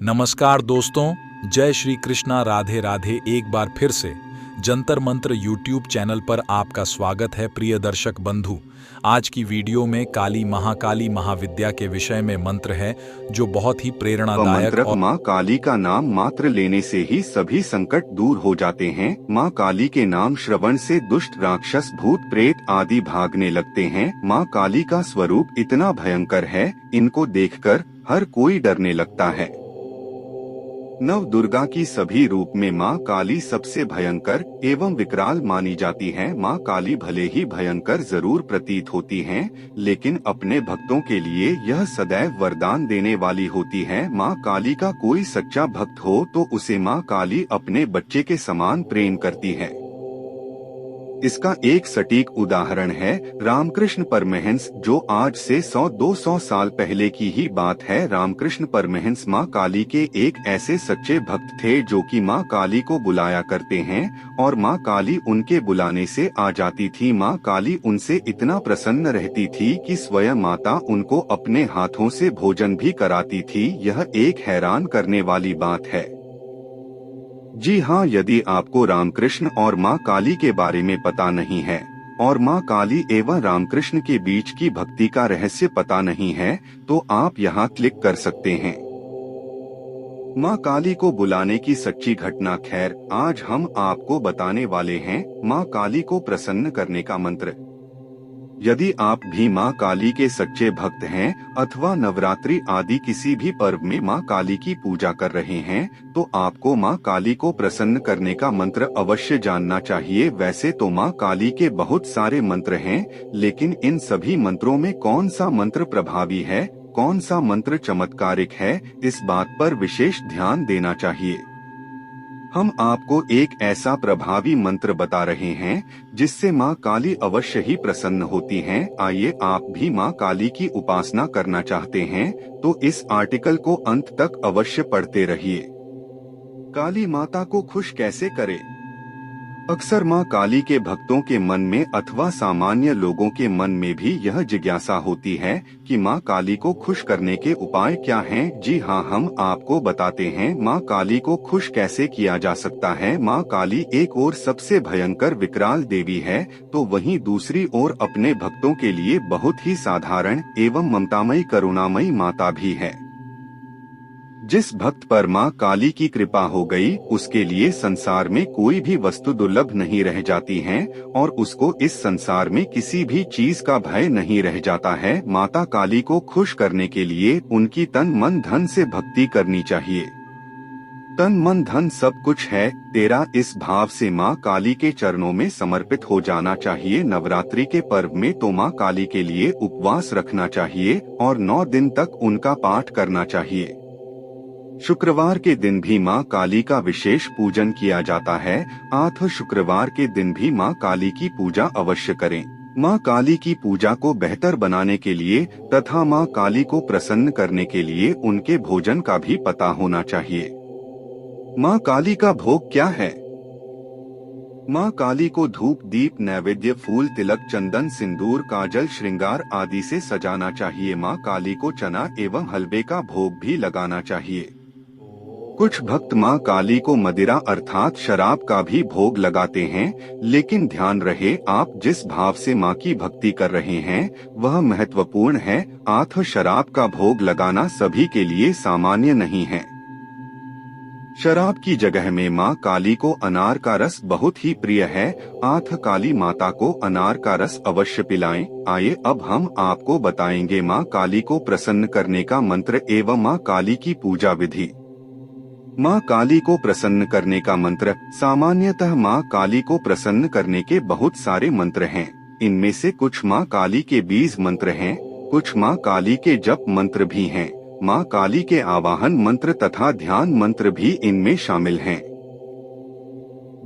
नमस्कार दोस्तों, जय श्री कृष्णा, राधे राधे। एक बार फिर से जंतर मंत्र यूट्यूब चैनल पर आपका स्वागत है प्रिय दर्शक बंधु। आज की वीडियो में काली महाकाली महाविद्या के विषय में मंत्र है जो बहुत ही प्रेरणादायक मंत्र और माँ काली का नाम मात्र लेने से ही सभी संकट दूर हो जाते हैं। माँ काली के नाम श्रवण से दुष्ट राक्षस भूत प्रेत आदि भागने लगते हैं। माँ काली का स्वरूप इतना भयंकर है, इनको देखकर हर कोई डरने लगता है। नव दुर्गा की सभी रूप में माँ काली सबसे भयंकर एवं विकराल मानी जाती है। माँ काली भले ही भयंकर जरूर प्रतीत होती हैं, लेकिन अपने भक्तों के लिए यह सदैव वरदान देने वाली होती है। माँ काली का कोई सच्चा भक्त हो तो उसे माँ काली अपने बच्चे के समान प्रेम करती है। इसका एक सटीक उदाहरण है रामकृष्ण परमहंस, जो आज से 100-200 साल पहले की ही बात है। रामकृष्ण परमहंस माँ काली के एक ऐसे सच्चे भक्त थे जो कि माँ काली को बुलाया करते हैं और माँ काली उनके बुलाने से आ जाती थी। माँ काली उनसे इतना प्रसन्न रहती थी कि स्वयं माता उनको अपने हाथों से भोजन भी कराती थी। यह एक हैरान करने वाली बात है। जी हाँ, यदि आपको रामकृष्ण और माँ काली के बारे में पता नहीं है और माँ काली एवं रामकृष्ण के बीच की भक्ति का रहस्य पता नहीं है, तो आप यहाँ क्लिक कर सकते हैं। माँ काली को बुलाने की सच्ची घटना। खैर, आज हम आपको बताने वाले हैं माँ काली को प्रसन्न करने का मंत्र। यदि आप भी माँ काली के सच्चे भक्त हैं अथवा नवरात्रि आदि किसी भी पर्व में माँ काली की पूजा कर रहे हैं, तो आपको माँ काली को प्रसन्न करने का मंत्र अवश्य जानना चाहिए। वैसे तो माँ काली के बहुत सारे मंत्र हैं, लेकिन इन सभी मंत्रों में कौन सा मंत्र प्रभावी है, कौन सा मंत्र चमत्कारिक है, इस बात पर विशेष ध्यान देना चाहिए। हम आपको एक ऐसा प्रभावी मंत्र बता रहे हैं जिससे माँ काली अवश्य ही प्रसन्न होती हैं। आइए, आप भी माँ काली की उपासना करना चाहते हैं तो इस आर्टिकल को अंत तक अवश्य पढ़ते रहिए। काली माता को खुश कैसे करें? अक्सर माँ काली के भक्तों के मन में अथवा सामान्य लोगों के मन में भी यह जिज्ञासा होती है कि माँ काली को खुश करने के उपाय क्या हैं। जी हाँ, हम आपको बताते हैं माँ काली को खुश कैसे किया जा सकता है। माँ काली एक ओर सबसे भयंकर विकराल देवी है, तो वहीं दूसरी ओर अपने भक्तों के लिए बहुत ही साधारण एवं ममतामयी करुणामयी माता भी है। जिस भक्त पर माँ काली की कृपा हो गई, उसके लिए संसार में कोई भी वस्तु दुर्लभ नहीं रह जाती है और उसको इस संसार में किसी भी चीज का भय नहीं रह जाता है। माता काली को खुश करने के लिए उनकी तन मन धन से भक्ति करनी चाहिए। तन मन धन सब कुछ है तेरा, इस भाव से माँ काली के चरणों में समर्पित हो जाना चाहिए। नवरात्रि के पर्व में तो माँ काली के लिए उपवास रखना चाहिए और 9 दिन तक उनका पाठ करना चाहिए। शुक्रवार के दिन भी माँ काली का विशेष पूजन किया जाता है। आठ शुक्रवार के दिन भी माँ काली की पूजा अवश्य करें। माँ काली की पूजा को बेहतर बनाने के लिए तथा माँ काली को प्रसन्न करने के लिए उनके भोजन का भी पता होना चाहिए। माँ काली का भोग क्या है? माँ काली को धूप दीप नैवेद्य फूल तिलक चंदन सिंदूर काजल श्रृंगार आदि से सजाना चाहिए। माँ काली को चना एवं हलवे का भोग भी लगाना चाहिए। कुछ भक्त माँ काली को मदिरा अर्थात शराब का भी भोग लगाते हैं, लेकिन ध्यान रहे आप जिस भाव से माँ की भक्ति कर रहे हैं वह महत्वपूर्ण है। आथ शराब का भोग लगाना सभी के लिए सामान्य नहीं है। शराब की जगह में माँ काली को अनार का रस बहुत ही प्रिय है। आथ काली माता को अनार का रस अवश्य पिलाएं। आइए, अब हम आपको बताएंगे माँ काली को प्रसन्न करने का मंत्र एवं माँ काली की पूजा विधि। माँ काली को प्रसन्न करने का मंत्र। सामान्यतः माँ काली को प्रसन्न करने के बहुत सारे मंत्र हैं। इनमें से कुछ माँ काली के बीज मंत्र हैं, कुछ माँ काली के जप मंत्र भी हैं। माँ काली के आवाहन मंत्र तथा ध्यान मंत्र भी इनमें शामिल हैं।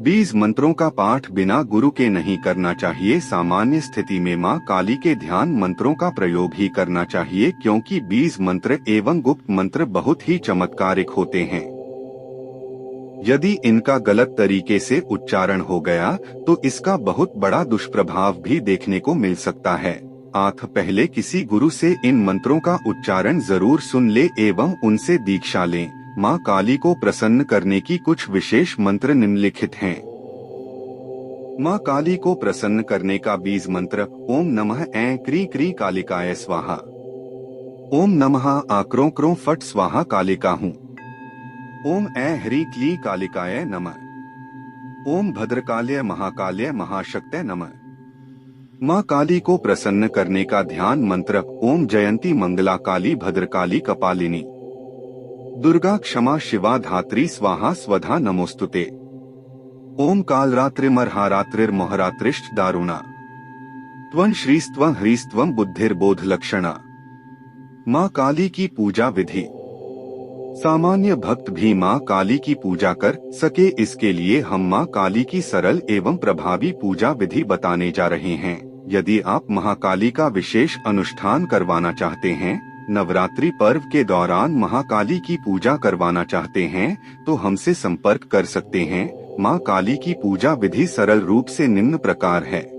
बीज मंत्रों का पाठ बिना गुरु के नहीं करना चाहिए। सामान्य स्थिति में माँ काली के ध्यान मंत्रों का प्रयोग ही करना चाहिए, क्योंकि बीज मंत्र एवं गुप्त मंत्र बहुत ही चमत्कारिक होते हैं। यदि इनका गलत तरीके से उच्चारण हो गया तो इसका बहुत बड़ा दुष्प्रभाव भी देखने को मिल सकता है। आप पहले किसी गुरु से इन मंत्रों का उच्चारण जरूर सुन ले एवं उनसे दीक्षा लें। माँ काली को प्रसन्न करने की कुछ विशेष मंत्र निम्नलिखित हैं। माँ काली को प्रसन्न करने का बीज मंत्र ओम नमः ऐं क्री क्री कालिकाय स्वाहा। ओम नमः आक्रों क्रों फट स्वाहा कालिका हूँ। ओम ऐं ह्री क्ली कालिकाय नमः। ओम भद्रकाल्य महाकाल्य महाशक्तय नमः। माँ काली को प्रसन्न करने का ध्यान मंत्र ओम जयंती मंगला काली भद्रकाली कपालिनी। दुर्गा क्षमा शिवा धात्री स्वाहा स्वधा नमोस्तुते। ओम कालरात्रिमर्हारात्रिर्मोहरात्रिश्च दारुणा। त्वं श्रीस्त्वं ह्रीस्त्वं बुद्धिर्बोध लक्षणा। माँ काली की पूजा विधि। सामान्य भक्त भी माँ काली की पूजा कर सके, इसके लिए हम माँ काली की सरल एवं प्रभावी पूजा विधि बताने जा रहे हैं। यदि आप महाकाली का विशेष अनुष्ठान करवाना चाहते हैं, नवरात्रि पर्व के दौरान महाकाली की पूजा करवाना चाहते हैं, तो हमसे संपर्क कर सकते हैं। माँ काली की पूजा विधि सरल रूप से निम्न प्रकार है।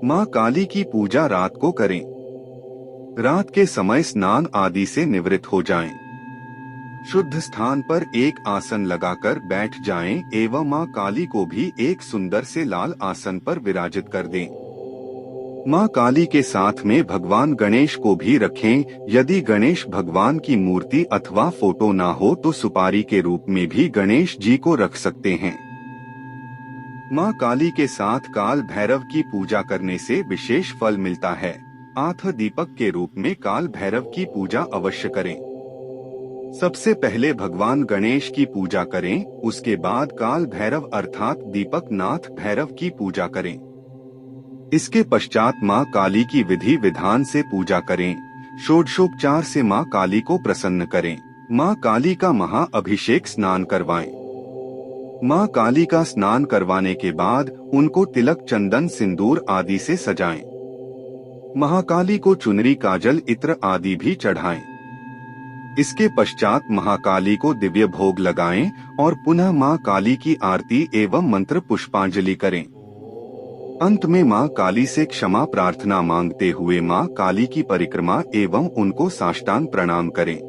माँ काली की पूजा रात को करें। रात के समय स्नान आदि से निवृत्त हो जाएं। शुद्ध स्थान पर एक आसन लगाकर बैठ जाएं एवं माँ काली को भी एक सुंदर से लाल आसन पर विराजित कर दें। माँ काली के साथ में भगवान गणेश को भी रखें। यदि गणेश भगवान की मूर्ति अथवा फोटो ना हो तो सुपारी के रूप में भी गणेश जी को रख सकते हैं। माँ काली के साथ काल भैरव की पूजा करने से विशेष फल मिलता है। आठ दीपक के रूप में काल भैरव की पूजा अवश्य करें। सबसे पहले भगवान गणेश की पूजा करें, उसके बाद काल भैरव अर्थात दीपक नाथ भैरव की पूजा करें। इसके पश्चात माँ काली की विधि विधान से पूजा करें। षोडशोपचार से माँ काली को प्रसन्न करें। माँ काली का महाअभिषेक स्नान करवाएं। माँ काली का स्नान करवाने के बाद उनको तिलक चंदन सिंदूर आदि से सजाएं। महाकाली को चुनरी काजल इत्र आदि भी चढ़ाएं। इसके पश्चात महाकाली को दिव्य भोग लगाएं और पुनः माँ काली की आरती एवं मंत्र पुष्पांजलि करें। अंत में माँ काली से क्षमा प्रार्थना मांगते हुए माँ काली की परिक्रमा एवं उनको साष्टांग प्रणाम करें।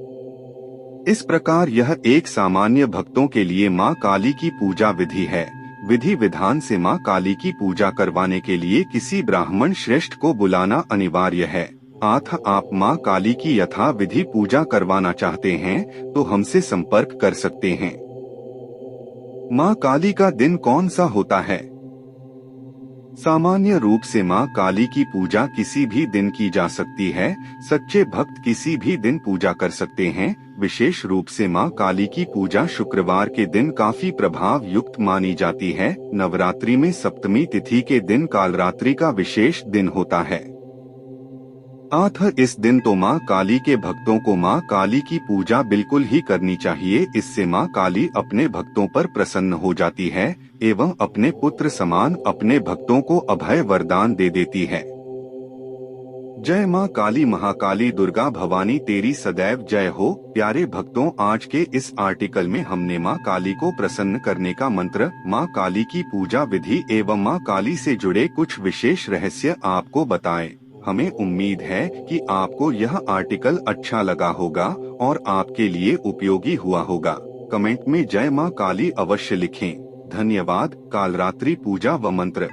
इस प्रकार यह एक सामान्य भक्तों के लिए माँ काली की पूजा विधि है। विधि विधान से माँ काली की पूजा करवाने के लिए किसी ब्राह्मण श्रेष्ठ को बुलाना अनिवार्य है। आप माँ काली की यथा विधि पूजा करवाना चाहते हैं तो हमसे संपर्क कर सकते हैं। माँ काली का दिन कौन सा होता है? सामान्य रूप से माँ काली की पूजा किसी भी दिन की जा सकती है। सच्चे भक्त किसी भी दिन पूजा कर सकते हैं। विशेष रूप से माँ काली की पूजा शुक्रवार के दिन काफी प्रभाव युक्त मानी जाती है। नवरात्रि में सप्तमी तिथि के दिन कालरात्रि का विशेष दिन होता है। इस दिन तो माँ काली के भक्तों को माँ काली की पूजा बिल्कुल ही करनी चाहिए। इससे माँ काली अपने भक्तों पर प्रसन्न हो जाती है एवं अपने पुत्र समान अपने भक्तों को अभय वरदान दे देती है। जय माँ काली महाकाली दुर्गा भवानी तेरी सदैव जय हो। प्यारे भक्तों, आज के इस आर्टिकल में हमने माँ काली को प्रसन्न करने का मंत्र, माँ काली की पूजा विधि एवं माँ काली से जुड़े कुछ विशेष रहस्य आपको बताए। हमें उम्मीद है कि आपको यह आर्टिकल अच्छा लगा होगा और आपके लिए उपयोगी हुआ होगा। कमेंट में जय माँ काली अवश्य लिखें। धन्यवाद। कालरात्रि पूजा व मंत्र।